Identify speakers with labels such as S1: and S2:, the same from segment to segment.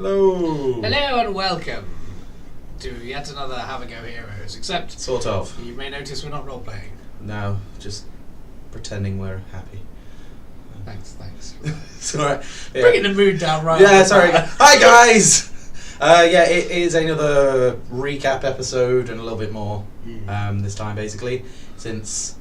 S1: Hello.
S2: Hello and welcome to yet another Have a Go Heroes, except
S1: Sort of.
S2: you may notice we're not role-playing.
S1: No, just pretending we're happy.
S2: Thanks.
S1: It's alright. Yeah.
S2: Bringing the mood down right
S1: Yeah,
S2: off the
S1: sorry.
S2: bat.
S1: Hi guys! Yeah, it is another recap episode and a little bit more this time basically, since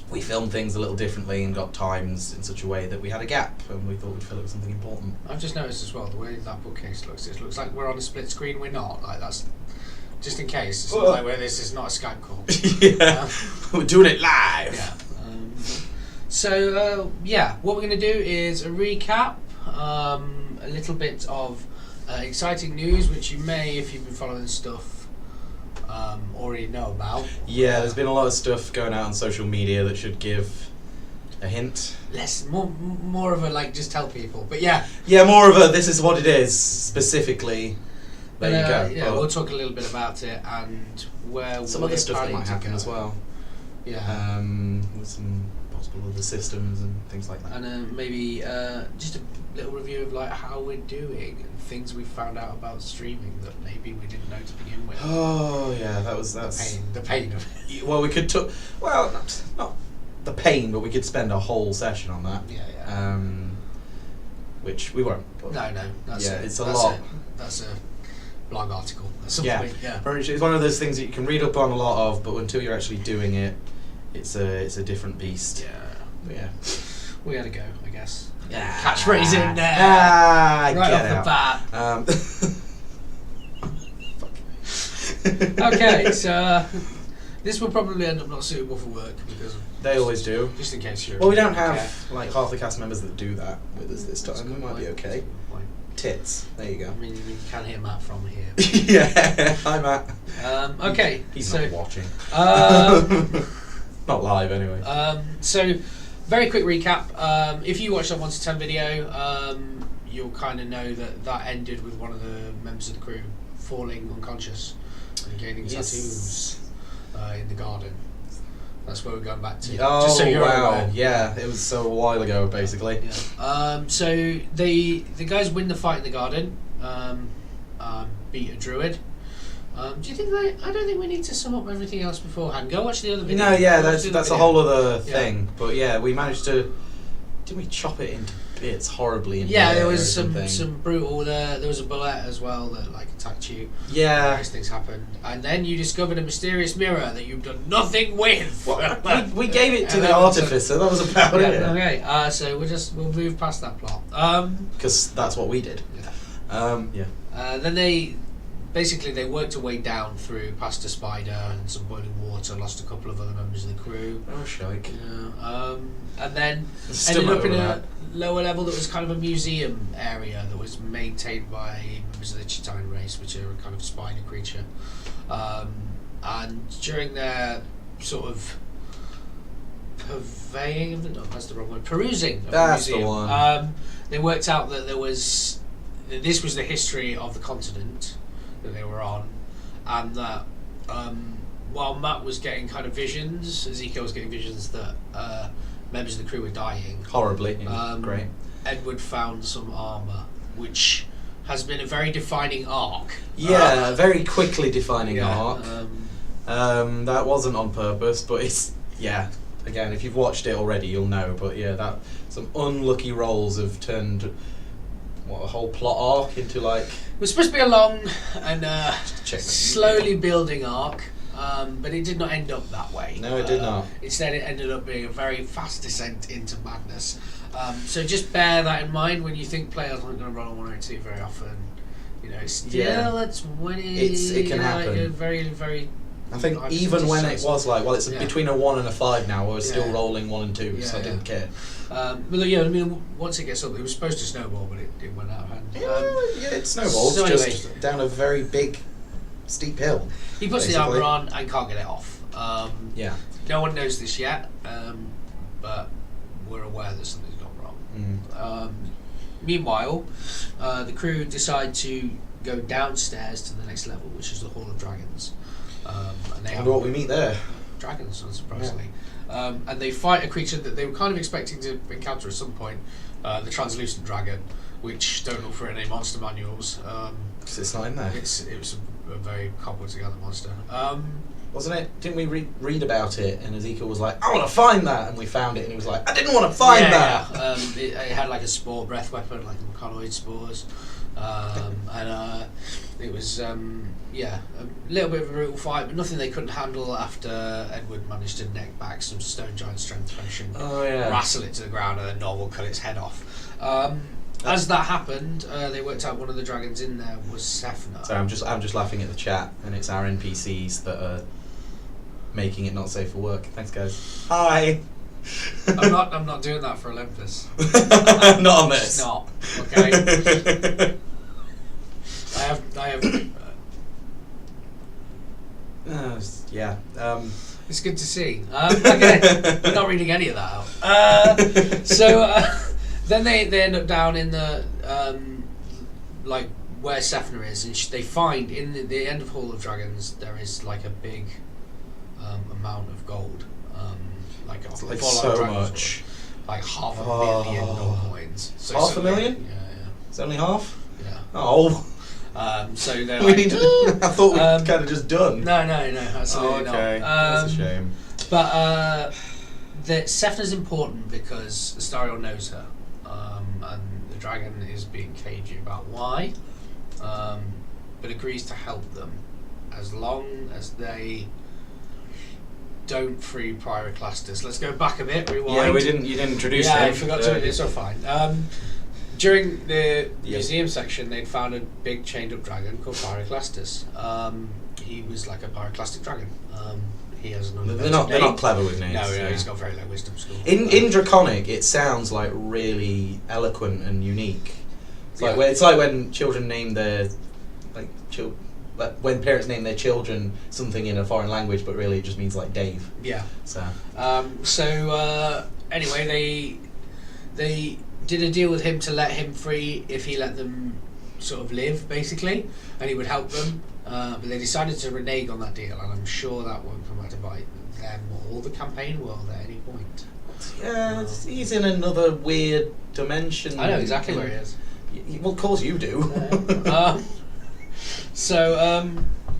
S1: we filmed things a little differently and got times in such a way that we had a gap and we thought we'd fill it with something important.
S2: I've just noticed as well, the way that bookcase looks, it looks like we're on a split screen, we're not. Like, that's just in case. It's not like where this is not a Skype call.
S1: Yeah, we're doing it live!
S2: Yeah. So, what we're going to do is a recap, a little bit of exciting news, which you may, if you've been following stuff, already know about.
S1: Yeah, there's been a lot of stuff going out on social media that should give a hint.
S2: More of a, like, just tell people, but yeah.
S1: Yeah, more of a, this is what it is, specifically. There you go.
S2: Yeah, we'll talk a little bit about it and where
S1: some
S2: we're
S1: other stuff that
S2: planning
S1: might
S2: to
S1: happen
S2: go.
S1: as well.
S2: Yeah.
S1: With some possible other systems and things like that.
S2: And maybe just a little review of like how we're doing and things we found out about streaming that maybe we didn't know to begin with.
S1: Oh yeah, that's
S2: the pain of it.
S1: Well, we could talk. Well, not the pain, but we could spend a whole session on that.
S2: Yeah.
S1: Which we won't. But
S2: No, that's
S1: yeah,
S2: it.
S1: it's a lot.
S2: That's a blog article. That's
S1: Yeah.
S2: something. Yeah.
S1: It's one of those things that you can read up on a lot of, but until you're actually doing it, it's a different beast.
S2: Yeah.
S1: But yeah.
S2: We had to go, I guess.
S1: Yeah.
S2: Catchphrase in there.
S1: Right
S2: Right off the bat. Okay, so this will probably end up not suitable for work because
S1: They always do.
S2: just in case you're.
S1: Well, we don't have like half the cast members that do that with us this
S2: That's a
S1: time. We
S2: good
S1: might be
S2: point.
S1: okay. Tits. There you go.
S2: I mean, you can hear Matt from here.
S1: Yeah. Hi, Matt.
S2: Okay,
S1: He's
S2: so
S1: not watching.
S2: um,
S1: Not live anyway.
S2: so very quick recap. If you watched that 1 to 10 video, you'll kind of know that ended with one of the members of the crew falling unconscious and gaining tattoos in the garden. That's where we're going back to.
S1: Oh,
S2: just so you're
S1: wow.
S2: aware.
S1: Yeah, it was so a while ago, basically.
S2: Yeah. So the guys win the fight in the garden, beat a druid. Do you think I don't think we need to sum up everything else beforehand. Go watch the other video.
S1: No, yeah,
S2: Go watch
S1: that's
S2: the other
S1: a
S2: video.
S1: whole other
S2: Yeah.
S1: thing. But yeah, we managed to. Didn't we chop it into bits horribly? In
S2: Yeah,
S1: the
S2: there
S1: air
S2: was
S1: or
S2: some
S1: something?
S2: brutal. There was a bullet as well that like attacked you.
S1: Yeah.
S2: Various things happened, and then you discovered a mysterious mirror that you've done nothing with.
S1: Well, we gave it to
S2: And
S1: the
S2: that was
S1: artificer. That was about it.
S2: Okay, so we'll move past that plot.
S1: Because that's what we did. Yeah.
S2: Then they worked a way down through past a spider and some boiling water, lost a couple of other members of the crew.
S1: Oh, shike.
S2: And then
S1: Still
S2: ended up
S1: not
S2: in
S1: over
S2: a lower level that was kind of a museum area that was maintained by members of the Chitine race, which are a kind of spider creature. And during their sort of perusing of the
S1: That's the
S2: museum,
S1: one.
S2: they worked out that this was the history of the continent that they were on, and that while Matt was getting kind of visions, Ezekiel was getting visions that members of the crew were dying.
S1: Horribly. Great.
S2: Edward found some armour, which has been a very defining arc.
S1: Yeah, very quickly defining
S2: Yeah,
S1: arc. That wasn't on purpose, but it's again, if you've watched it already, you'll know. But yeah, that some unlucky rolls have turned a whole plot arc into like.
S2: It was supposed to be a long and
S1: Check my
S2: slowly building arc, but it did not end up that way.
S1: No, it did not.
S2: Instead, it ended up being a very fast descent into madness. So just bear that in mind when you think players aren't going to run on 102 very often. You know, it's when
S1: it can happen.
S2: Very, very.
S1: I think
S2: high
S1: even when it
S2: percentage
S1: was like, well, it's
S2: Yeah.
S1: between a 1 and a 5 now. We're still
S2: Yeah.
S1: rolling 1 and 2, so I
S2: Yeah,
S1: didn't care.
S2: But yeah, I mean, once it gets up, it was supposed to snowball, but it went out of hand.
S1: Yeah, it snowballs
S2: so
S1: just
S2: anyway.
S1: down a very big, steep hill.
S2: He puts
S1: basically.
S2: the armour on and can't get it off.
S1: Yeah.
S2: No one knows this yet, but we're aware that something's gone wrong. Meanwhile, the crew decide to go downstairs to the next level, which is the Hall of Dragons. And they
S1: I
S2: have
S1: wonder what we meet there.
S2: dragons, unsurprisingly. And they fight a creature that they were kind of expecting to encounter at some point, the translucent dragon. which don't look for any monster manuals.
S1: 'Cause it's not in there.
S2: It was a very cobbled together monster.
S1: Wasn't it? Didn't we read about it? And Ezekiel was like, "I want to find that," and we found it, and he was like, "I didn't want to find that."
S2: Yeah. It had like a spore breath weapon, like mechanoid spores, and it was a little bit of a brutal fight, but nothing they couldn't handle after Edward managed to neck back some stone giant strength potion, wrestle it to the ground, and then Norval cut its head off. As that happened, they worked out one of the dragons in there was Sefna.
S1: So I'm just laughing at the chat, and it's our NPCs that are making it not safe for work. Thanks, guys. Hi.
S2: I'm not doing that for Olympus.
S1: Not on this.
S2: It's not. Okay. I have.
S1: Yeah.
S2: It's good to see. Okay, we're not reading any of that out. Then they end up down in the like where Sefna is, and they find in the end of Hall of Dragons there is like a big amount of gold, like
S1: It's
S2: a
S1: like
S2: full-on
S1: so
S2: dragon
S1: much.
S2: sword, like 500,000 gold coins. So
S1: Half a million?
S2: Yeah,
S1: It's only half.
S2: yeah.
S1: Oh,
S2: So they're
S1: we
S2: like,
S1: need to, I thought we'd kind of just done.
S2: no, absolutely
S1: okay,
S2: not.
S1: that's a shame.
S2: But Sefna's important because Astariel knows her, and the dragon is being cagey about why, but agrees to help them as long as they don't free Pyroclastus. Let's go back a bit. Rewind.
S1: Yeah, you didn't introduce him.
S2: Yeah, I forgot to. It's all fine. During the museum section, they'd found a big chained up dragon called Pyroclastus. He was like a pyroclastic dragon. He has an
S1: They're not clever with names.
S2: No, he's got very low wisdom score.
S1: In Draconic, it sounds like really eloquent and unique. It's like when children name their when parents name their children something in a foreign language, but really it just means like Dave.
S2: Yeah.
S1: So.
S2: Anyway, they did a deal with him to let him free if he let them sort of live, basically, and he would help them. But they decided to renege on that deal, and I'm sure that won't come out to bite them or the campaign world at any point.
S1: Yeah, he's in another weird dimension.
S2: I know exactly where he is.
S1: Well, of course you do.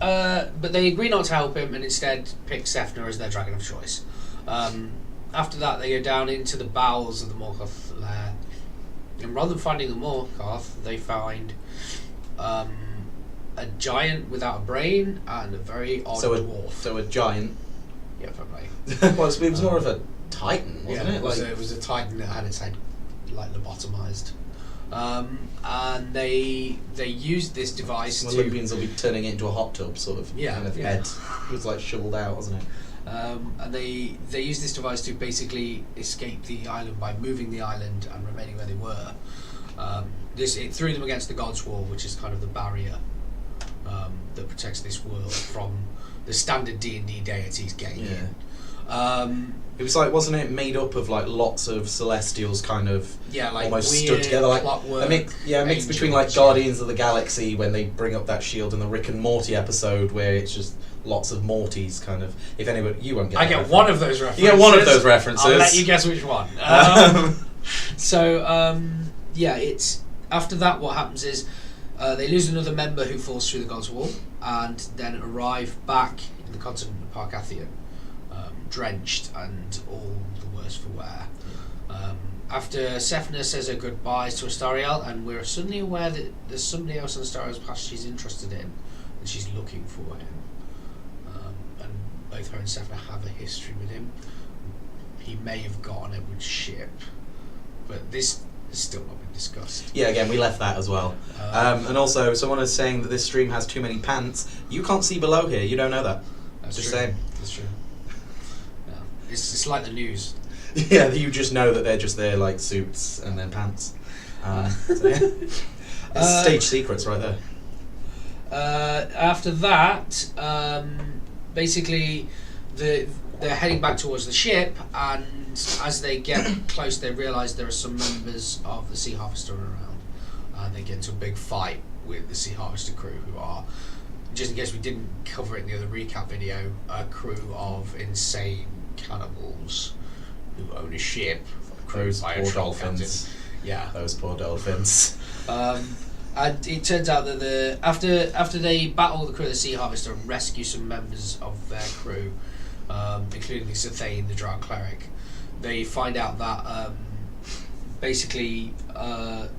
S2: But they agree not to help him and instead pick Sefna as their dragon of choice. After that, they go down into the bowels of the Morgoth lair, and rather than finding the Morgoth, they find a giant without a brain and a very odd dwarf.
S1: So a giant.
S2: Yeah, probably.
S1: Well, it was more of a titan, wasn't it?
S2: It was a titan that had its head like lobotomized. And they used this device to...
S1: Olympians will be turning it into a hot tub, sort of. Kind of head. It was like shoveled out, wasn't it?
S2: And they used this device to basically escape the island by moving the island and remaining where they were. It threw them against the God's Wall, which is kind of the barrier that protects this world from the standard D&D deities getting in.
S1: It was like, wasn't it made up of like lots of celestials kind of
S2: like
S1: almost
S2: weird
S1: stood together, like
S2: clockwork,
S1: a mix between like Guardians of the Galaxy when they bring up that shield and the Rick and Morty episode where it's just lots of Mortys kind of. If anybody, you won't get.
S2: I get one of those references.
S1: You get one of those references.
S2: I'll let you guess which one. It's after that. What happens is they lose another member who falls through the God's Wall, and then arrive back in the continent of Parcathian, drenched and all the worse for wear. After Sefna says her goodbyes to Astariel, and we're suddenly aware that there's somebody else on Astariel's past she's interested in, and she's looking for him. And both her and Sefna have a history with him. He may have got on Edward's ship, but this has still not been discussed.
S1: Yeah, again, we left that as well. And also, someone is saying that this stream has too many pants. You can't see below here. You don't know that.
S2: That's
S1: just
S2: true.
S1: saying.
S2: That's true. Yeah. It's like the news.
S1: Yeah, you just know that they're just there like suits and then pants. It's stage secrets right there.
S2: After that, basically, they're heading back towards the ship, and as they get close, they realise there are some members of the Sea Harvester around, and they get into a big fight with the Sea Harvester crew, who are, just in case we didn't cover it in the other recap video, a crew of insane cannibals who own a ship crewed by a troll captain. Yeah.
S1: Those poor dolphins.
S2: And it turns out that after they battle the crew of the Sea Harvester and rescue some members of their crew, including the Sethane, the Drow cleric, they find out that basically that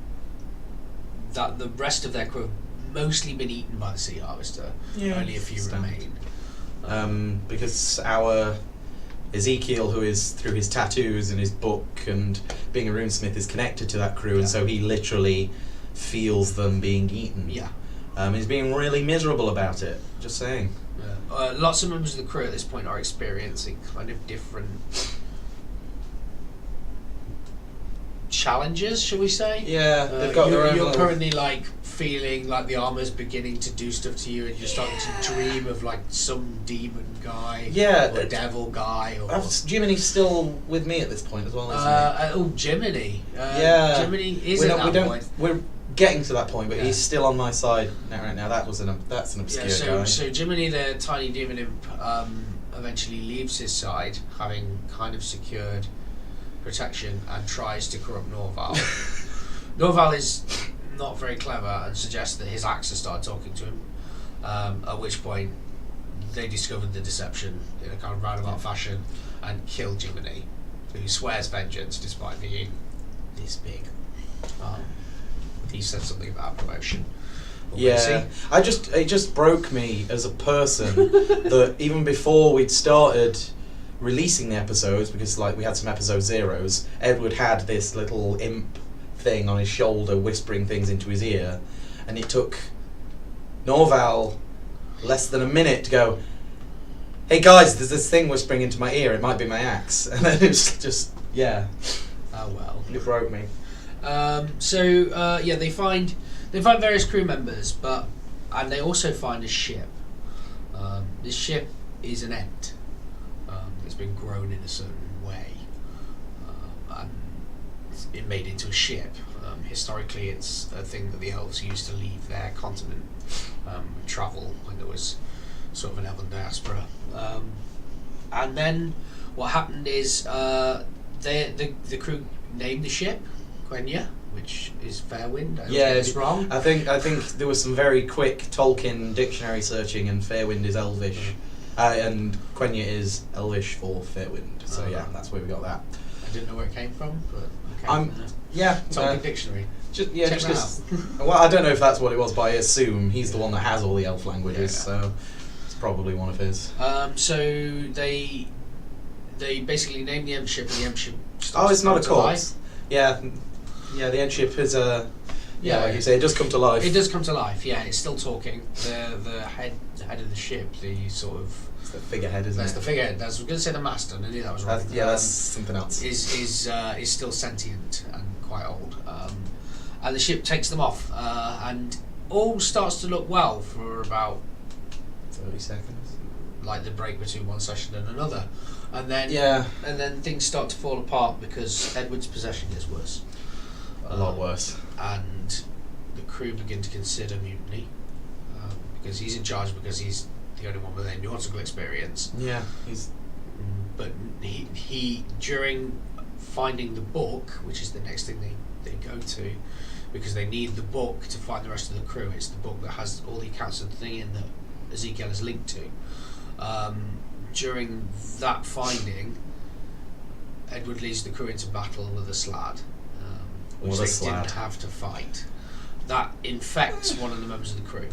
S2: the rest of their crew have mostly been eaten by the Sea Harvester.
S1: Yeah,
S2: Only a few remain.
S1: Because our Ezekiel, who is through his tattoos and his book and being a runesmith, is connected to that crew, and so he literally feels them being eaten.
S2: Yeah.
S1: He's being really miserable about it. Just saying.
S2: Lots of members of the crew at this point are experiencing kind of different challenges, shall we say?
S1: Yeah, they've got their own.
S2: You're
S1: little...
S2: currently like feeling like the armor's beginning to do stuff to you, and you're starting to dream of like some demon guy, or a devil guy, or
S1: Jiminy's still with me at this point as well, isn't
S2: he? Jiminy.
S1: Yeah,
S2: Jiminy is at that point.
S1: We're getting to that point, but he's still on my side right now. That's an obscure guy.
S2: So Jiminy, the tiny demon imp, eventually leaves his side, having kind of secured protection, and tries to corrupt Norval. Norval is not very clever and suggests that his axe has started talking to him, at which point they discovered the deception in a kind of roundabout fashion and killed Jiminy, who swears vengeance despite being this big. He said something about promotion.
S1: Yeah, it just broke me as a person that even before we'd started releasing the episodes, because like we had some episode zeros, Edward had this little imp thing on his shoulder whispering things into his ear, and it took Norval less than a minute to go, "Hey guys, there's this thing whispering into my ear, it might be my axe," and then it's just oh well, it broke me.
S2: They find various crew members, and they also find a ship. This ship is an ent. It's been grown in a certain way, and it's been made into a ship. Historically, it's a thing that the elves used to leave their continent, travel when there was sort of an elven diaspora. And then what happened is the crew named the ship Quenya, which is Fairwind. I get this wrong.
S1: I think there was some very quick Tolkien dictionary searching, and Fairwind is Elvish, and Quenya is Elvish for Fairwind. So that's where we got that.
S2: I didn't know where it came from, but Tolkien dictionary.
S1: Well, I don't know if that's what it was, but I assume he's the one that has all the elf languages, so it's probably one of his.
S2: So they basically named the Ent ship, and the Ent ship.
S1: It's not a corpse. Yeah, the Ent ship is a. Yeah, like you say, it does come to life.
S2: It does come to life. Yeah, it's still talking. The head of the ship, the sort of.
S1: It's the figurehead, isn't it?
S2: That's the figurehead. I was going to say the mast, and I knew that was wrong.
S1: That's something else.
S2: Is still sentient and quite old. And the ship takes them off, and all starts to look well for about
S1: 30 seconds.
S2: Like the break between one session and another, and then things start to fall apart because Edward's possession gets worse.
S1: A lot worse.
S2: And the crew begin to consider mutiny, because he's in charge, because he's the only one with any nautical experience.
S1: Yeah,
S2: But he during finding the book, which is the next thing they go to, because they need the book to find the rest of the crew. It's the book that has all the accounts of the thing in that Ezekiel is linked to. During that finding, Edward leads the crew into battle with a slad, which they didn't have to fight. That infects one of the members of the crew.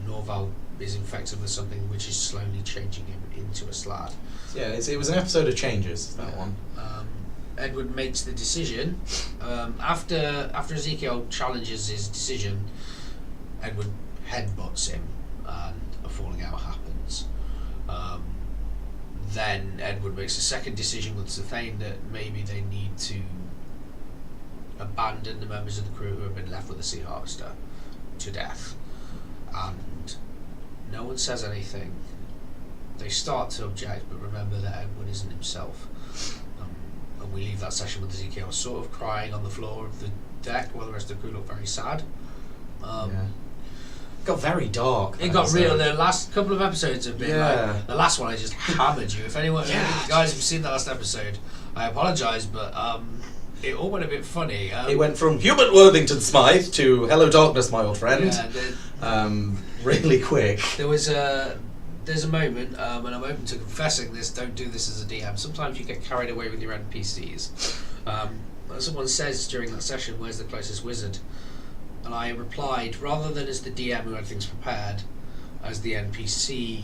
S2: Norval is infected with something which is slowly changing him into a slad.
S1: Yeah, it was an episode of changes, that one.
S2: Edward makes the decision. After Ezekiel challenges his decision, Edward headbutts him, and a falling out happens. Then Edward makes a second decision with Sethane that maybe they need to abandon the members of the crew who have been left with the Sea Harvester to death. And no one says anything. They start to object, but remember that Edward isn't himself. And we leave that session with Ezekiel sort of crying on the floor of the deck while the rest of the crew look very sad.
S1: It got very dark.
S2: It got real. The last couple of episodes have been like, the last one I just hammered you. If anyone, if you guys have seen the last episode, I apologise, but it all went a bit funny.
S1: It went from Hubert Worthington Smythe to Hello Darkness, my old friend.
S2: Yeah,
S1: really quick.
S2: there's a moment, and I'm open to confessing this. Don't do this as a DM. Sometimes you get carried away with your NPCs. Someone says during that session, "Where's the closest wizard?" And I replied, rather than as the DM who had things prepared, as the NPC.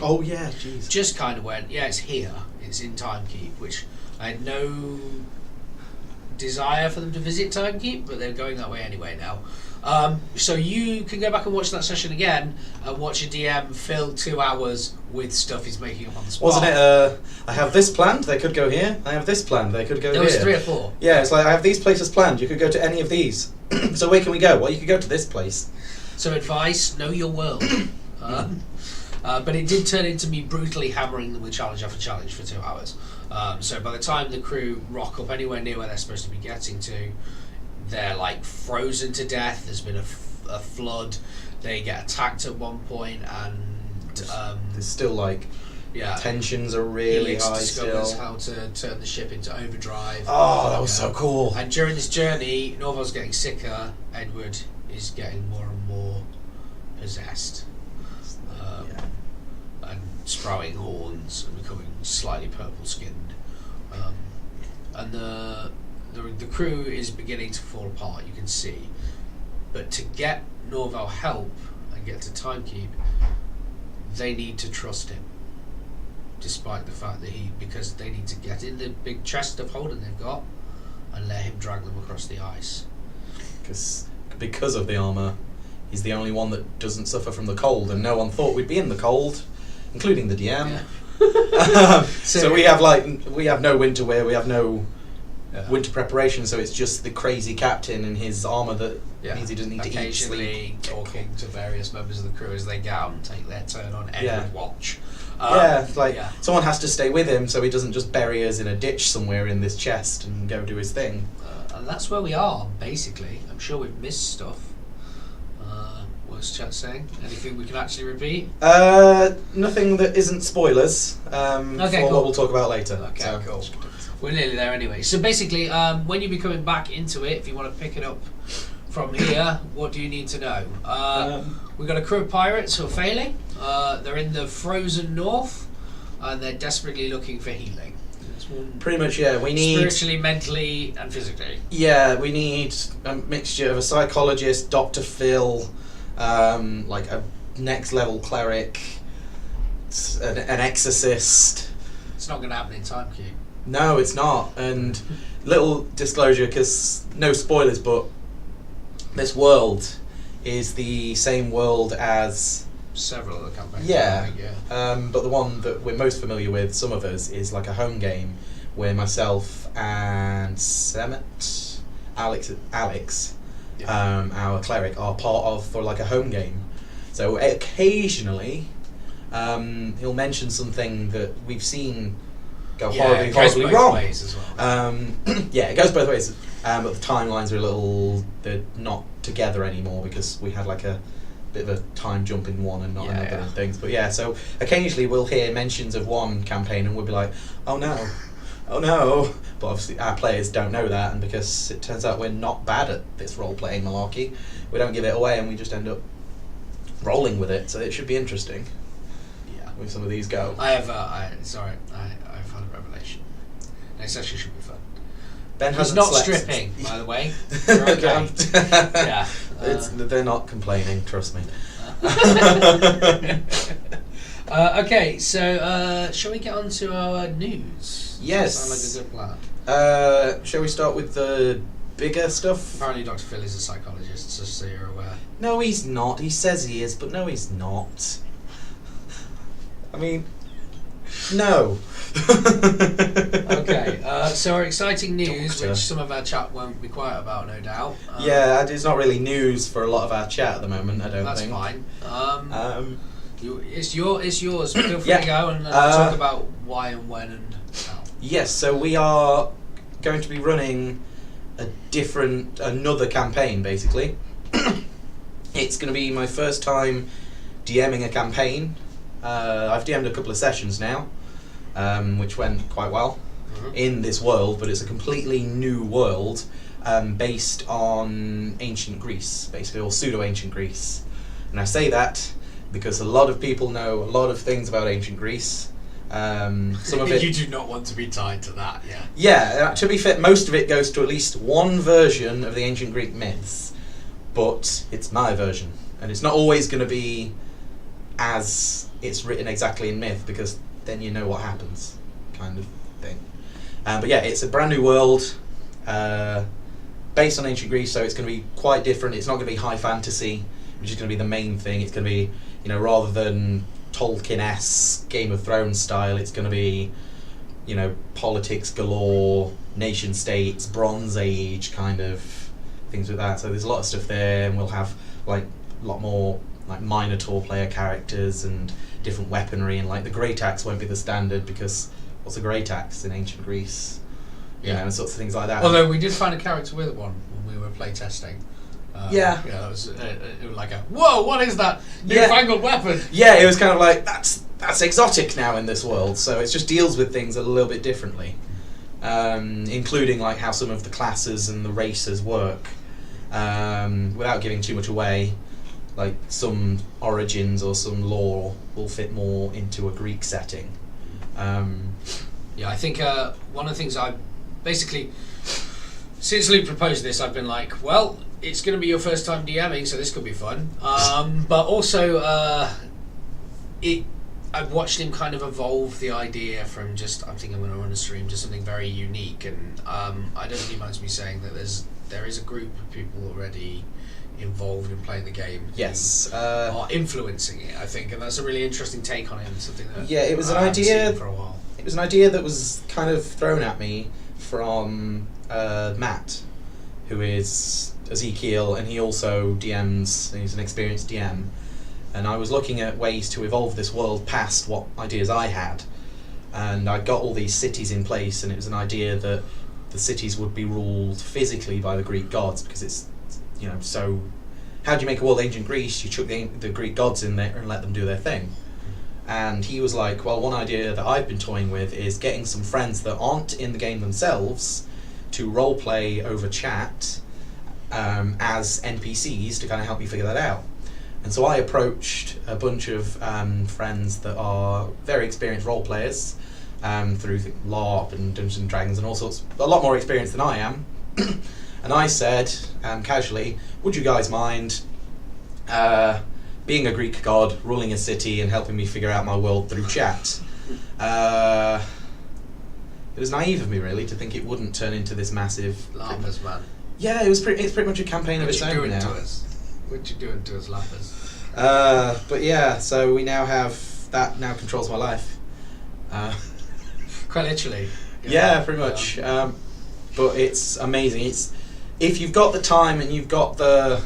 S1: Oh yeah, jeez.
S2: Just kind of went, yeah, it's here. It's in Timekeep, which I had no desire for them to visit Timekeep, but they're going that way anyway now. So you can go back and watch that session again and watch a DM fill 2 hours with stuff he's making up on the spot.
S1: Wasn't it, I have this planned, they could go here. I have this planned, they could go here.
S2: There was 3 or 4.
S1: Yeah, it's like, I have these places planned, you could go to any of these. So where can we go? Well, you could go to this place.
S2: So advice, know your world. But it did turn into me brutally hammering them with challenge after challenge for 2 hours. So by the time the crew rock up anywhere near where they're supposed to be getting to, they're like frozen to death. There's been a flood. They get attacked at one point, and
S1: there's still like
S2: yeah,
S1: tensions are really
S2: Helix
S1: high
S2: discovers
S1: still.
S2: how to turn the ship into overdrive.
S1: Oh, that was so cool.
S2: And during this journey, Norval's getting sicker. Edward is getting more and more possessed, and sprouting horns and becoming slightly purple skinned. And the crew is beginning to fall apart, you can see. But to get Norval help and get to Timekeep, they need to trust him. Despite the fact that because they need to get in the big chest of holding they've got and let him drag them across the ice.
S1: Because of the armour, he's the only one that doesn't suffer from the cold, and no one thought we'd be in the cold, including the DM.
S2: Yeah.
S1: So we have no winter wear, we have no winter preparation, so it's just the crazy captain in his armour that means he doesn't need to eat,
S2: occasionally
S1: sleep.
S2: talking to various members of the crew as they get out and take their turn on Edward watch.
S1: Someone has to stay with him so he doesn't just bury us in a ditch somewhere in this chest and go do his thing.
S2: And that's where we are, basically. I'm sure we've missed stuff. What's chat saying? Anything we can actually repeat?
S1: Nothing that isn't spoilers for
S2: cool.
S1: what we'll talk about later.
S2: Okay, cool. We're nearly there anyway. So basically, when you be coming back into it, if you want to pick it up from here, what do you need to know? We've got a crew of pirates who are failing. They're in the frozen north, and they're desperately looking for healing.
S1: Pretty much, yeah. We need
S2: spiritually, mentally, and physically.
S1: Yeah, we need a mixture of a psychologist, Dr. Phil, like a next level cleric, an exorcist.
S2: It's not going to happen in Timekeep.
S1: No, it's not. And little disclosure, because no spoilers, but this world is the same world as
S2: several other campaigns.
S1: Yeah. But the one that we're most familiar with, some of us, is like a home game where myself and Semet, Alex, our cleric, are part of for like a home game. So occasionally, he'll mention something that we've seen go horribly wrong.
S2: Ways as well.
S1: It goes both ways. But the timelines are they're not together anymore because we had like a bit of a time jump in one and not another and things. But yeah, so occasionally we'll hear mentions of one campaign and we'll be like, oh no. But obviously our players don't know that, and because it turns out we're not bad at this role-playing malarkey, we don't give it away and we just end up rolling with it, so it should be interesting. Yeah. With some of these go.
S2: I've had a revelation. This actually should be fun.
S1: Ben
S2: He's not stripping, by the way. You're okay. Yeah.
S1: They're not complaining, trust me.
S2: Okay, so shall we get on to our news?
S1: Yes.
S2: Sounds like a good plan.
S1: Shall we start with the bigger stuff?
S2: Apparently Dr. Phil is a psychologist, just so you're aware.
S1: No, he's not. He says he is, but no, he's not. I mean, no.
S2: Okay, so our exciting news, which some of our chat won't be quiet about, no doubt.
S1: It's not really news for a lot of our chat at the moment, I don't think.
S2: That's fine. It's yours. Feel free to go and talk about why and when and how.
S1: Yes, so we are going to be running another campaign, basically. It's going to be my first time DMing a campaign. I've DM'd a couple of sessions now, which went quite well. in this world, but it's a completely new world based on ancient Greece, basically, or pseudo-ancient Greece. And I say that because a lot of people know a lot of things about ancient Greece. Some of it,
S2: you do not want to be tied to that, yeah.
S1: Yeah, to be fair, most of it goes to at least one version of the ancient Greek myths, but it's my version, and it's not always going to be as it's written exactly in myth, because then you know what happens, kind of thing. But yeah, it's a brand new world based on ancient Greece, so it's going to be quite different. It's not going to be high fantasy, which is going to be the main thing. It's going to be, rather than Tolkien-esque Game of Thrones style, it's going to be, politics galore, nation states, Bronze Age kind of things with that. So there's a lot of stuff there, and we'll have like a lot more like Minotaur player characters and different weaponry, and like the great axe won't be the standard, because what's a great axe in ancient Greece? And sorts of things like that.
S2: Although we did find a character with one when we were playtesting.
S1: Yeah,
S2: that was it was like a whoa! What is that newfangled weapon?
S1: Yeah, it was kind of like that's exotic now in this world. So it just deals with things a little bit differently, including like how some of the classes and the races work. Without giving too much away, like some origins or some lore will fit more into a Greek setting.
S2: I think one of the things I basically, since Luke proposed this, I've been like, well, it's going to be your first time DMing, so this could be fun. But also, I've watched him kind of evolve the idea from just, I'm thinking I'm going to run a stream, to something very unique. And I don't think he minds me saying that there is a group of people already involved in playing the game.
S1: Yes,
S2: are influencing it, I think, and that's a really interesting take on it, and something that
S1: it was an
S2: I haven't
S1: idea
S2: seen for a while.
S1: It was an idea that was kind of thrown at me from Matt, who is Ezekiel, and he also DMs, and he's an experienced DM. And I was looking at ways to evolve this world past what ideas I had. And I got all these cities in place, and it was an idea that the cities would be ruled physically by the Greek gods, because it's, so how do you make a world ancient Greece? You chuck the Greek gods in there and let them do their thing. And he was like, well, one idea that I've been toying with is getting some friends that aren't in the game themselves to roleplay over chat as NPCs to kind of help me figure that out. And so I approached a bunch of friends that are very experienced role players through LARP and Dungeons and Dragons and all sorts, a lot more experienced than I am. And I said, casually, would you guys mind being a Greek god, ruling a city, and helping me figure out my world through chat? It was naive of me, really, to think it wouldn't turn into this massive...
S2: Lappers, man.
S1: Yeah, it's pretty much a campaign of its own now.
S2: What you doing to us, Lappers?
S1: But yeah, so we now have... That now controls my life.
S2: Quite literally.
S1: Yeah, pretty much. But it's amazing. It's... If you've got the time and you've got the...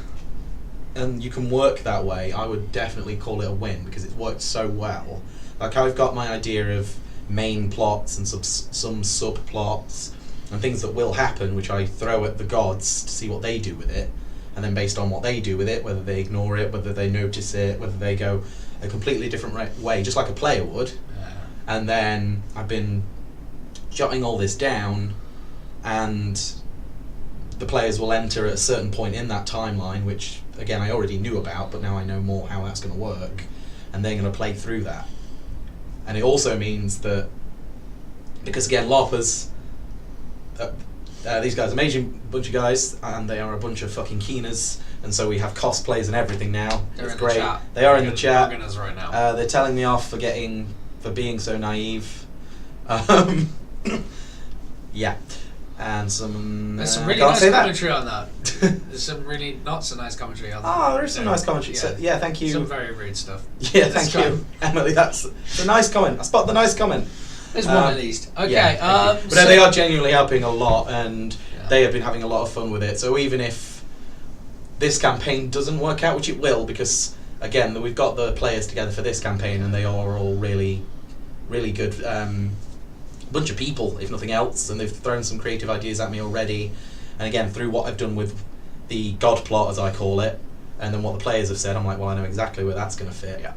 S1: and you can work that way, I would definitely call it a win, because it's worked so well. Like, I've got my idea of main plots and some subplots and things that will happen, which I throw at the gods to see what they do with it, and then based on what they do with it, whether they ignore it, whether they notice it, whether they go a completely different way, just like a player would. And then I've been jotting all this down, and the players will enter at a certain point in that timeline, which again I already knew about, but now I know more how that's going to work, and they're going to play through that. And it also means that, because again, LARPers, these guys are amazing bunch of guys, and they are a bunch of fucking keeners, and so we have cosplays and everything now.
S2: They're
S1: it's
S2: in
S1: great.
S2: The chat.
S1: They are in the chat.
S2: Us right now.
S1: They're telling me off for being so naive. Yeah. And some...
S2: There's some really
S1: can't
S2: nice
S1: say that.
S2: commentary on that. There's some really not so nice commentary on that.
S1: Oh, there is some nice commentary.
S2: Yeah.
S1: So, yeah, thank you.
S2: Some very rude stuff.
S1: Yeah, thank you, Emily. That's a nice comment. I spot the nice comment.
S2: There's one at least. Okay.
S1: Yeah, but no, they are genuinely helping a lot, and they have been having a lot of fun with it. So even if this campaign doesn't work out, which it will, because again, we've got the players together for this campaign, and they are all really, really good. Bunch of people, if nothing else, and they've thrown some creative ideas at me already. And again, through what I've done with the God plot, as I call it, and then what the players have said, I'm like, well, I know exactly where that's going to fit.
S2: Yeah.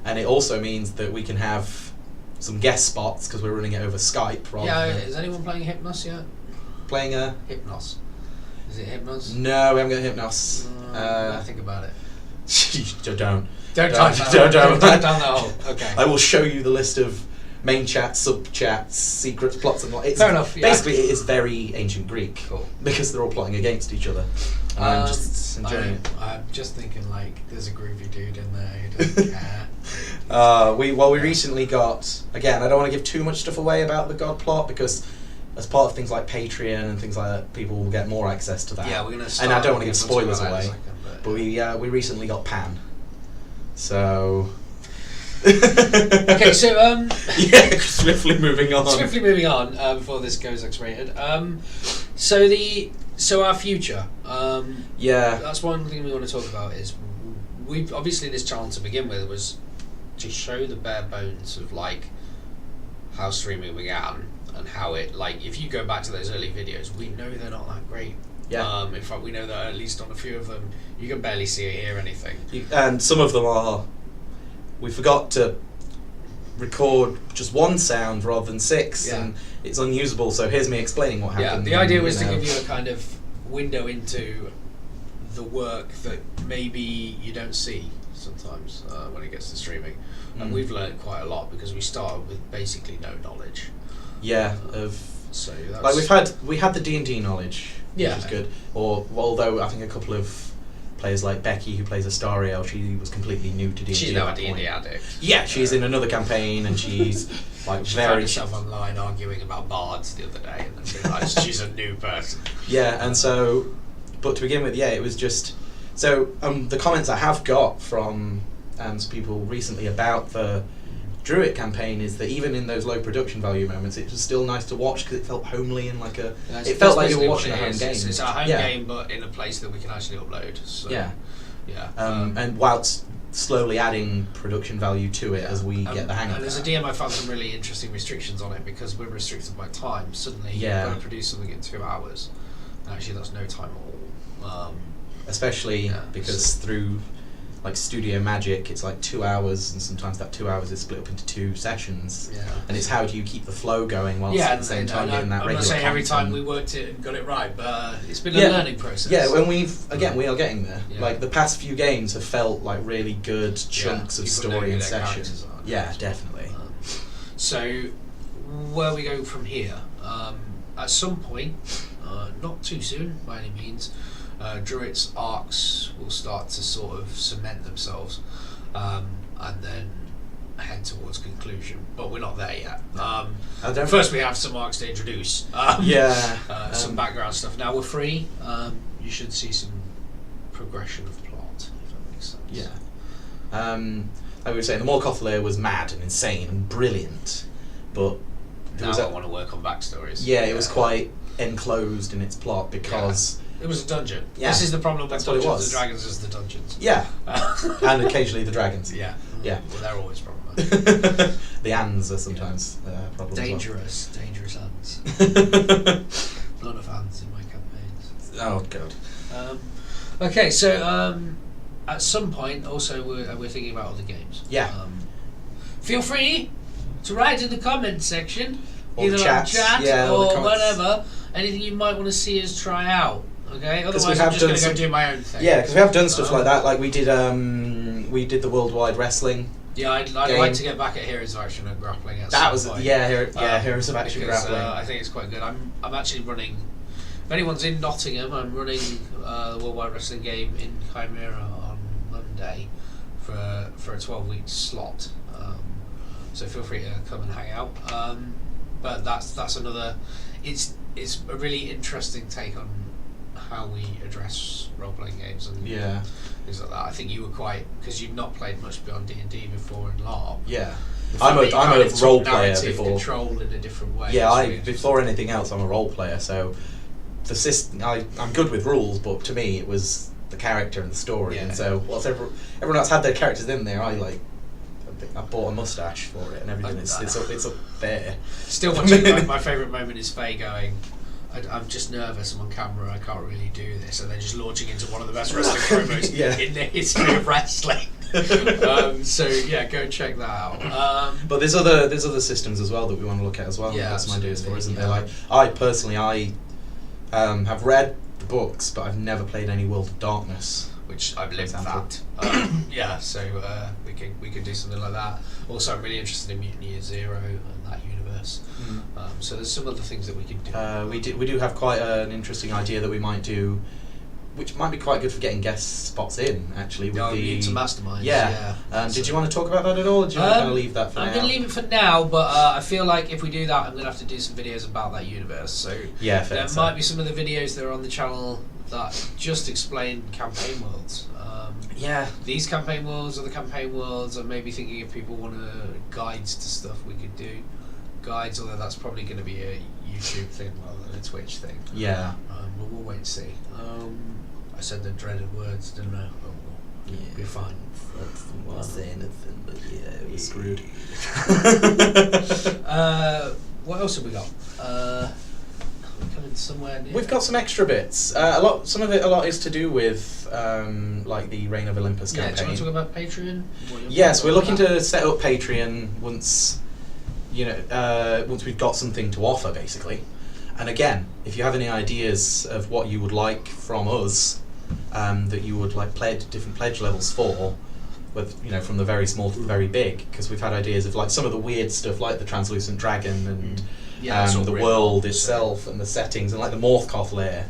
S1: And it also means that we can have some guest spots because we're running it over Skype. Rather
S2: Yeah,
S1: than
S2: is anyone playing Hypnos yet?
S1: playing a.
S2: Hypnos. Is it Hypnos?
S1: No, we haven't got Hypnos.
S2: Think about it.
S1: Don't.
S2: Don't
S1: Don't-
S2: dive
S1: don't.
S2: down that hole. Okay.
S1: I will show you the list of main chats, sub chats, secrets, plots, and it's
S2: Fair enough, yeah.
S1: Basically, it is very ancient Greek.
S2: Cool.
S1: Because they're all plotting against each other. And I'm just enjoying it.
S2: I'm just thinking like there's a groovy dude in there who doesn't care.
S1: We recently got, again, I don't want to give too much stuff away about the God plot because as part of things like Patreon and things like that, people will get more access to that.
S2: Yeah, we're gonna start.
S1: And I don't want to give
S2: we'll talk
S1: spoilers
S2: about that in
S1: away,
S2: a second,
S1: but we recently got Pan. So.
S2: Okay, so
S1: Yeah, swiftly moving on.
S2: Swiftly moving on before this goes X-rated. So our future.
S1: Yeah.
S2: That's one thing we want to talk about. Is we obviously this channel to begin with was to show the bare bones of like how streaming began and how it like if you go back to those early videos, we know they're not that great.
S1: Yeah.
S2: In fact, we know that at least on a few of them, you can barely see or hear anything.
S1: And some of them are. We forgot to record just one sound rather than 6,
S2: Yeah.
S1: and it's unusable. So here's me explaining what
S2: Yeah,
S1: happened.
S2: the idea was
S1: you know.
S2: to give you a kind of window into the work that maybe you don't see sometimes when it gets to streaming. And we've learned quite a lot because we started with basically no knowledge.
S1: Yeah, of
S2: So that's
S1: like we had the D&D knowledge,
S2: Yeah.
S1: which is good. Or although I think a couple of players like Becky, who plays Astariel, she was completely new to D&D.
S2: she's
S1: at
S2: now a
S1: that
S2: D&D
S1: point.
S2: addict.
S1: Yeah, she's in another campaign, and she's like
S2: She found
S1: very.
S2: herself online arguing about bards the other day and then realised she's a new person.
S1: Yeah, and so, but to begin with, yeah, it was just so. The comments I have got from some people recently about the Druid campaign is that even in those low production value moments, it was still nice to watch because it felt homely and like a.
S2: That's-
S1: It felt
S2: that's
S1: like you were
S2: basically
S1: watching
S2: what
S1: a
S2: it
S1: home
S2: is.
S1: game.
S2: It's our home
S1: Yeah.
S2: game, but in a place that we can actually upload. So,
S1: Yeah.
S2: Yeah.
S1: And whilst slowly adding production value to it as we get the hang of
S2: and
S1: it.
S2: as a DM, I found some really interesting restrictions on it because we're restricted by time. Suddenly,
S1: Yeah.
S2: you've got to produce something in 2 hours. And actually, that's no time at all.
S1: Especially
S2: Yeah,
S1: because through like Studio Magic, it's like 2 hours, and sometimes that 2 hours is split up into 2 sessions.
S2: Yeah.
S1: And it's how do you keep the flow going whilst
S2: Yeah,
S1: at the same time
S2: and
S1: getting that
S2: I'm
S1: regular
S2: not saying every time
S1: content.
S2: we worked it and got it right, but it's been
S1: Yeah.
S2: a learning process.
S1: Yeah, when we are getting there.
S2: Yeah.
S1: Like the past few games have felt like really good chunks of
S2: people know
S1: story
S2: who
S1: and
S2: their
S1: session.
S2: characters are.
S1: Yeah, definitely.
S2: So, where we go from here? At some point, not too soon by any means, Druid's arcs will start to sort of cement themselves, and then head towards conclusion. But we're not there yet.
S1: I don't
S2: First, we have some arcs to introduce.
S1: Yeah.
S2: Some background stuff. Now we're free. You should see some progression of plot, if that makes sense.
S1: Yeah. Like we were saying, the Morkoth layer was mad and insane and brilliant, but there
S2: Now
S1: was
S2: I want to work on backstories.
S1: yeah, it was quite enclosed in its plot because
S2: It was a dungeon.
S1: Yeah,
S2: This is the problem with
S1: that's what it
S2: Dungeons
S1: was.
S2: and Dragons is the dungeons.
S1: yeah, and occasionally the dragons.
S2: Yeah.
S1: Yeah.
S2: Well, they're always problematic.
S1: The ands are sometimes problems.
S2: Dangerous hands. A lot of hands in my campaigns.
S1: Oh god.
S2: Okay, so at some point, also we're thinking about other games.
S1: Yeah.
S2: Feel free to write in the comments section,
S1: Or
S2: either
S1: the
S2: on
S1: chats,
S2: chat
S1: yeah, or the
S2: or
S1: comments.
S2: whatever. Anything you might want to see us try out. Okay.
S1: we
S2: Otherwise,
S1: have
S2: I'm just
S1: done
S2: going to go
S1: some-
S2: do my own thing.
S1: Yeah, because we have done stuff like that. Like we did the worldwide wrestling.
S2: Yeah, I'd
S1: game.
S2: like to get back at Heroes of Action and grappling. At
S1: That
S2: some
S1: was
S2: point.
S1: Heroes of Action
S2: because,
S1: grappling.
S2: I think it's quite good. I'm actually running. If anyone's in Nottingham, I'm running the Worldwide Wrestling game in Chimera on Monday for a 12-week slot. So feel free to come and hang out. But that's another. It's a really interesting take on how we address role-playing games and
S1: Yeah.
S2: things like that. I think you were quite because you've not played much beyond D&D before in LARP.
S1: Yeah.
S2: The fact that you
S1: I'm
S2: kind
S1: a
S2: of took
S1: role player
S2: narrative
S1: before.
S2: control in a different way.
S1: Yeah,
S2: is really
S1: before anything else, I'm a role player. So the system, I'm good with rules, but to me, it was the character and the story.
S2: Yeah.
S1: And so, whilst everyone else had their characters in there, I bought a mustache for it and everything.
S2: Like
S1: It's up there.
S2: Still watching. Like, my favourite moment is Faye going, I'm just nervous. I'm on camera. I can't really do this, and then just launching into one of the best wrestling promos in the history of wrestling. So yeah, go check that out.
S1: But there's other systems as well that we want to look at as well.
S2: Yeah,
S1: Got some ideas for, isn't there?
S2: yeah.
S1: Like I personally, have read the books, but I've never played any World of Darkness.
S2: Which I've lived
S1: example.
S2: that. Yeah, so we could do something like that. Also, I'm really interested in Mutant Year Zero and that universe. So there's some other things that we could do.
S1: We do have quite an interesting idea that we might do, which might be quite good for getting guest spots in. Actually, with the
S2: Mutants and Masterminds.
S1: yeah.
S2: So
S1: Did you want to talk about that at all? Or do you want to kind of leave that for
S2: I'm
S1: now?
S2: going to leave it for now, but I feel like if we do that, I'm going to have to do some videos about that universe. So
S1: Yeah, fair.
S2: there might be some of the videos that are on the channel that just explain campaign worlds.
S1: Yeah.
S2: These campaign worlds are the campaign worlds. I'm maybe thinking if people want guides to stuff, we could do guides, although that's probably going to be a YouTube thing rather than a Twitch thing.
S1: Yeah.
S2: But we'll wait and see. I said the dreaded words, didn't I? Oh, well,
S1: Yeah.
S2: we're fine.
S1: I wasn't saying anything, but yeah, it was screwed.
S2: What else have we got? We're coming somewhere near.
S1: We've got some extra bits. A lot is to do with like the Reign of Olympus
S2: Yeah, do you
S1: campaign.
S2: want to talk about Patreon?
S1: Yes, we're looking to set up Patreon once once we've got something to offer, basically. And again, if you have any ideas of what you would like from us, that you would like different pledge levels for, with from the very small to the very big, because we've had ideas of like some of the weird stuff, like the translucent dragon and
S2: that's all
S1: the
S2: really
S1: world
S2: cool,
S1: itself and the settings, and like the Morthkoth lair.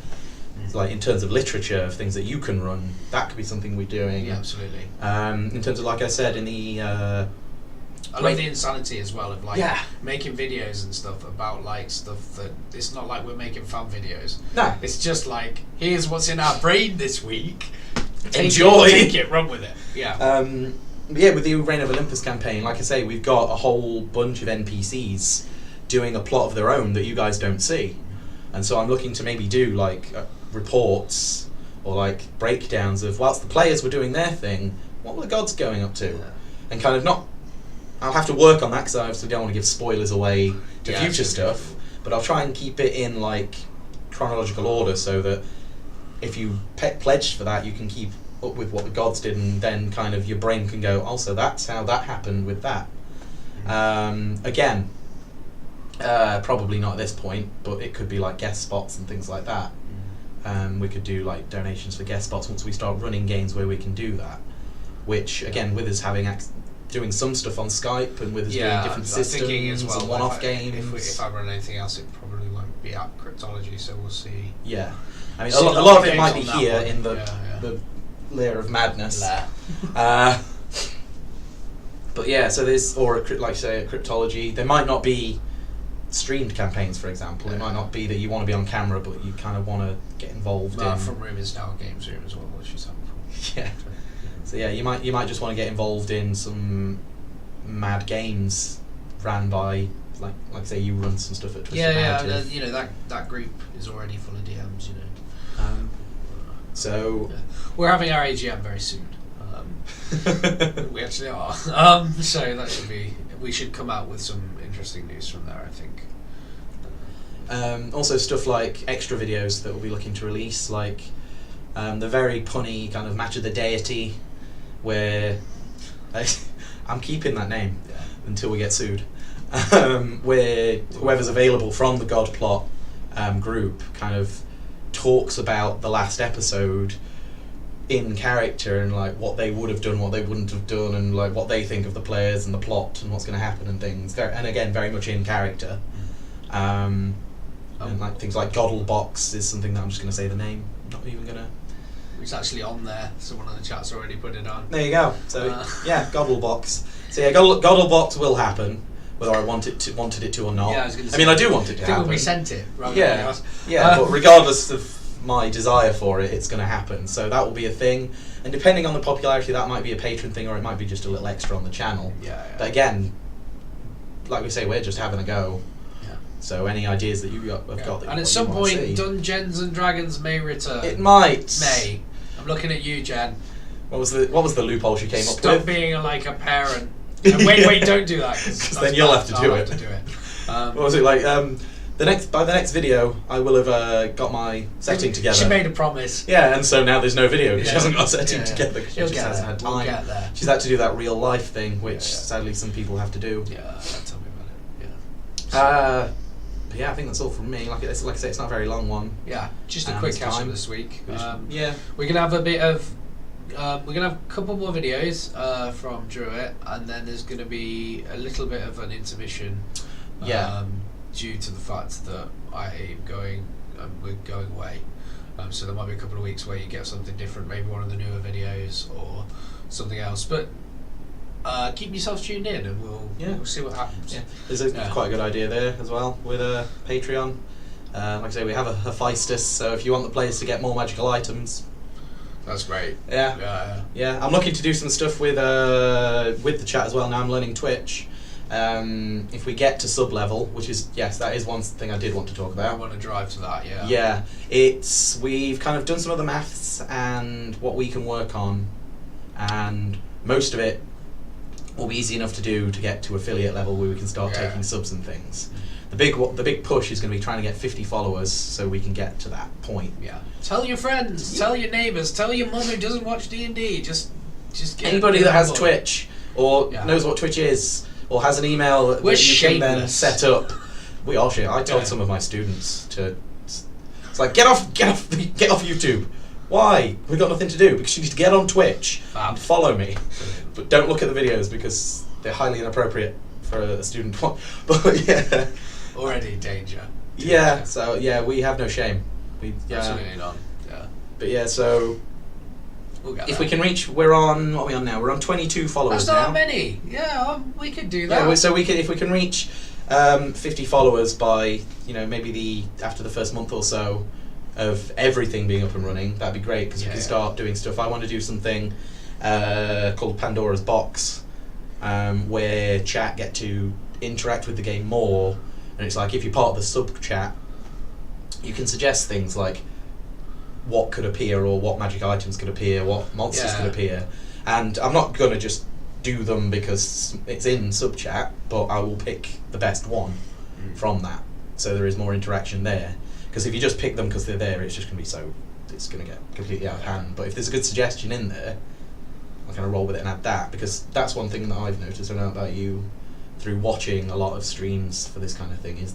S1: Like in terms of literature of things that you can run, that could be something we're doing.
S2: Yeah, absolutely.
S1: In terms of, like I said, in the
S2: I love the insanity as well of like
S1: Yeah.
S2: making videos and stuff about like stuff that it's not like we're making fun videos.
S1: No.
S2: It's just like, here's what's in our brain this week.
S1: Enjoy.
S2: Take it, run with it. Yeah.
S1: Yeah, with the Reign of Olympus campaign, like I say, we've got a whole bunch of NPCs doing a plot of their own that you guys don't see, and so I'm looking to maybe do like reports or like breakdowns of whilst the players were doing their thing, what were the gods going up to, and kind of not. I'll have to work on that because I obviously don't want to give spoilers away to future stuff, but I'll try and keep it in like chronological order so that if you pledged for that, you can keep up with what the gods did, and then kind of your brain can go, also that's how that happened with that. Again, probably not at this point, but it could be like guest spots and things like that. We could do like donations for guest spots once we start running games where we can do that, which again, with us having doing some stuff on Skype and with us doing different systems
S2: as well,
S1: and one-off games.
S2: If I run anything else, it probably won't be at Cryptology, so we'll see.
S1: Yeah, I mean,
S2: See
S1: a lot of it
S2: games
S1: might be
S2: on that
S1: here
S2: one.
S1: in the layer of madness. But yeah, so there's, or like say a Cryptology, there might not be streamed campaigns, for example. It might not be that you want to be on camera, but you kind of want to get involved in.
S2: From Room is now Games Room as well, which is helpful.
S1: Yeah. So yeah, you might just want to get involved in some mad games ran by like say you run some stuff at Twisted Narrative.
S2: That group is already full of DMs.
S1: So
S2: we're having our AGM very soon. We actually are. So that should be. We should come out with some interesting news from there, I think.
S1: Also stuff like extra videos that we'll be looking to release, like the very punny kind of Match of the Deity, where I'm keeping that name until we get sued, where whoever's available from the God Plot group kind of talks about the last episode in character and like what they would have done, what they wouldn't have done, and like what they think of the players and the plot and what's going to happen and things. And again, very much in character. And like things like Goddlebox is something that I'm just going to say the name. Not even going to.
S2: It's actually on there. Someone in the chat's already put it on.
S1: There you go. So yeah, Goddlebox. So yeah, Goddlebox will happen, whether I wanted it to or not.
S2: Yeah, I
S1: mean, I do want it to
S2: I think
S1: happen.
S2: when we sent it, rather than us.
S1: Yeah, but regardless of my desire for it, it's going to happen. So that will be a thing, and depending on the popularity, that might be a patron thing, or it might be just a little extra on the channel.
S2: Yeah.
S1: But again, like we say, we're just having a go.
S2: Yeah.
S1: So any ideas that you have got, that
S2: and
S1: you
S2: at some
S1: want
S2: point,
S1: to see,
S2: Dungeons and Dragons may return.
S1: it might.
S2: May. I'm looking at you, Jen.
S1: What was the loophole she came up
S2: Stop
S1: with?
S2: being like a parent. Wait, don't do that.
S1: Because then you'll have to do it.
S2: I'll have to do it.
S1: What was it like? by the next video, I will have got my setting together.
S2: She made a promise.
S1: Yeah, and so now there's no video because
S2: Yeah.
S1: she hasn't got a setting
S2: Yeah.
S1: together because she
S2: She'll
S1: just
S2: get
S1: hasn't
S2: there.
S1: had time.
S2: We'll get there.
S1: She's had to do that real life thing, which
S2: Yeah.
S1: sadly some people have to do.
S2: Yeah, tell me about it. Yeah.
S1: But yeah, I think that's all from me. Like I say, it's not a very long one.
S2: Yeah, just a
S1: And
S2: quick
S1: it's
S2: catch up
S1: time.
S2: this week.
S1: Yeah.
S2: We're gonna have a bit of. We're gonna have a couple more videos from Druitt, and then there's gonna be a little bit of an intermission.
S1: Yeah.
S2: Due to the fact that we're going away. So there might be a couple of weeks where you get something different, maybe one of the newer videos or something else. But keep yourselves tuned in, and we'll see what happens.
S1: Yeah. There's quite a good idea there as well with Patreon. Like I say, we have a Hephaestus, so if you want the players to get more magical items,
S2: That's great.
S1: yeah. I'm looking to do some stuff with the chat as well. Now I'm learning Twitch. If we get to sub level, which is that is one thing I did want to talk
S2: I
S1: about.
S2: want to drive to that.
S1: Yeah, we've kind of done some of the maths and what we can work on, and most of it will be easy enough to do to get to affiliate level where we can start taking subs and things. The big push is going to be trying to get 50 followers so we can get to that point.
S2: Yeah. Tell your friends, tell your neighbours, tell your mum who doesn't watch D&D. Just get
S1: Anybody
S2: get
S1: that has
S2: on board.
S1: Twitch or knows what Twitch is or has an email that you can then
S2: shameless.
S1: set up. We are shameless. I told
S2: Yeah.
S1: some of my students to. It's like get off YouTube. Why? We've got nothing to do because you need to get on Twitch and follow me, but don't look at the videos because they're highly inappropriate for a student. But yeah.
S2: Already danger.
S1: Yeah. So yeah, we have no shame.
S2: Absolutely not. Yeah.
S1: But yeah, so
S2: We'll get
S1: if
S2: there.
S1: we can reach, what are we on now? We're on 22 followers
S2: That's not
S1: now.
S2: many. Yeah, we could do that.
S1: Yeah, so if we can reach 50 followers by maybe after the first month or so of everything being up and running, that'd be great because we can start doing stuff. I want to do something called Pandora's Box, where chat get to interact with the game more, and it's like if you're part of the sub chat, you can suggest things like what could appear or what magic items could appear, what monsters could appear, and I'm not gonna just do them because it's in sub chat, but I will pick the best one from that, so there is more interaction there. Because if you just pick them because they're there, it's just gonna get completely out of hand. But if there's a good suggestion in there, I'm gonna roll with it and add that, because that's one thing that I've noticed. I don't know about you, through watching a lot of streams for this kind of thing, is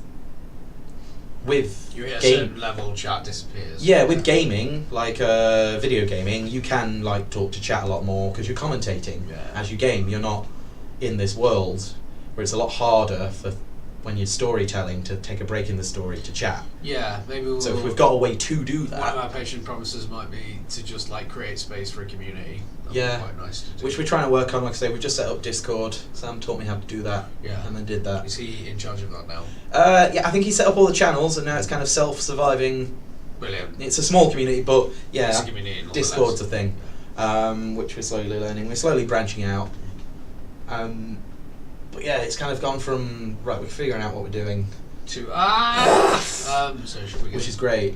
S1: with
S2: You hit a certain level, chat disappears.
S1: yeah, with gaming, like video gaming, you can like talk to chat a lot more because you're commentating as you game. You're not in this world where it's a lot harder for when you're storytelling to take a break in the story to chat.
S2: Yeah, maybe we'll...
S1: So if we've got a way to do
S2: One of
S1: that,
S2: our patient promises might be to just like create space for a community. That'd
S1: Yeah.
S2: be quite nice to do.
S1: which we're trying to work on. Like I say, we've just set up Discord. Sam taught me how to do that,
S2: Yeah.
S1: and then did that.
S2: Is he in charge of that now?
S1: Yeah, I think he set up all the channels, and now it's kind of self-surviving.
S2: Brilliant.
S1: It's a small community, but
S2: It's
S1: yeah,
S2: a community nonetheless.
S1: Discord's a thing, which we're slowly learning. We're slowly branching out. But yeah, it's kind of gone from we're figuring out what we're doing,
S2: To so should we get
S1: which is great.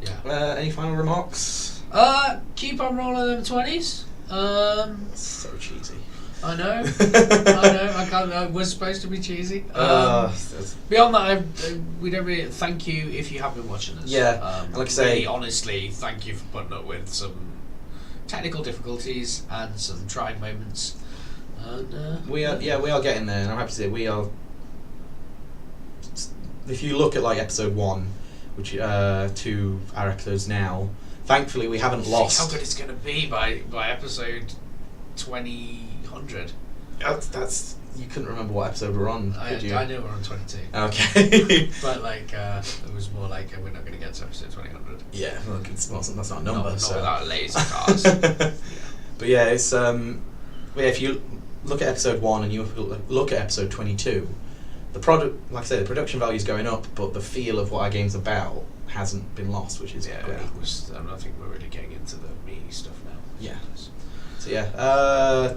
S2: Yeah.
S1: Any final remarks?
S2: Keep on rolling them 20s.
S1: So cheesy.
S2: I know. I can't. I was supposed to be cheesy. Beyond that, we don't really thank you if you have been watching us.
S1: Yeah, and like I say,
S2: really honestly, thank you for putting up with some technical difficulties and some trying moments. And,
S1: we are getting there, and I'm happy to say we are. If you look at like episode 1, which to our episodes now, thankfully we haven't lost.
S2: Think how good it's going to be by episode 200.
S1: That's you couldn't remember what episode we're on, could you?
S2: I know we're on 22.
S1: Okay.
S2: But like, it was more like we're not going to get to episode 200.
S1: Yeah, well, that's not a number.
S2: Not
S1: so.
S2: without laser cars.
S1: But yeah, it's if you look at episode 1 and you look at episode 22, the product, like I said, the production value is going up, but the feel of what our game's about hasn't been lost, which is great.
S2: I think we're really getting into the meaty stuff now.
S1: Yeah. So yeah.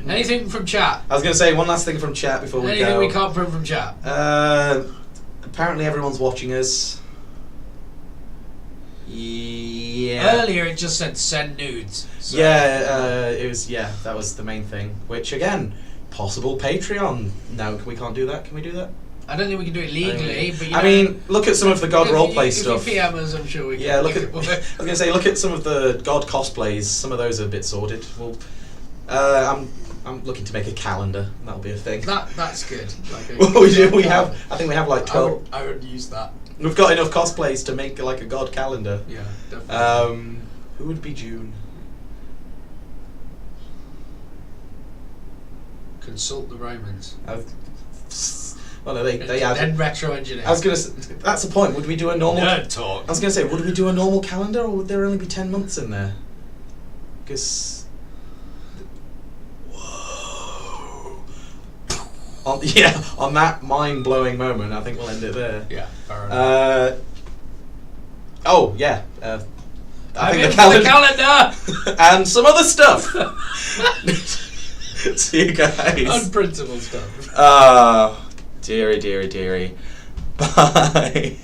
S2: Anything from chat?
S1: I was going to say one last thing from chat before we
S2: Anything
S1: go.
S2: we can't prove from chat?
S1: Apparently everyone's watching us. Yeah.
S2: Earlier it just said send nudes. So
S1: It was that was the main thing. Which again, possible Patreon. No, we can't do that. Can we do that?
S2: I don't think we can do it legally, but you
S1: I
S2: know,
S1: mean, look at some of the God roleplay stuff.
S2: If you PM us, I'm sure we can.
S1: Yeah, look
S2: make
S1: at.
S2: it
S1: I
S2: work.
S1: was gonna say, look at some of the God cosplays. Some of those are a bit sordid. Well, I'm looking to make a calendar. That'll be a thing.
S2: That's good. Like
S1: Well, we have. I think we have like 12.
S2: I would use that.
S1: We've got enough cosplays to make like a God calendar.
S2: Yeah, definitely.
S1: Who would be June?
S2: Consult the Romans.
S1: Well, no, they have.
S2: Then retro engineer.
S1: I was gonna. That's the point. Would we do a normal?
S2: Nerd talk.
S1: I was gonna say, would we do a normal calendar, or would there only be 10 months in there? Because. Whoa. On that mind-blowing moment, I think we'll end it there.
S2: Yeah. Fair enough.
S1: Oh yeah. I
S2: I'm
S1: think
S2: in
S1: the
S2: for
S1: calendar
S2: the calendar.
S1: and some other stuff. See you guys.
S2: Unprintable stuff.
S1: Dearie. Bye.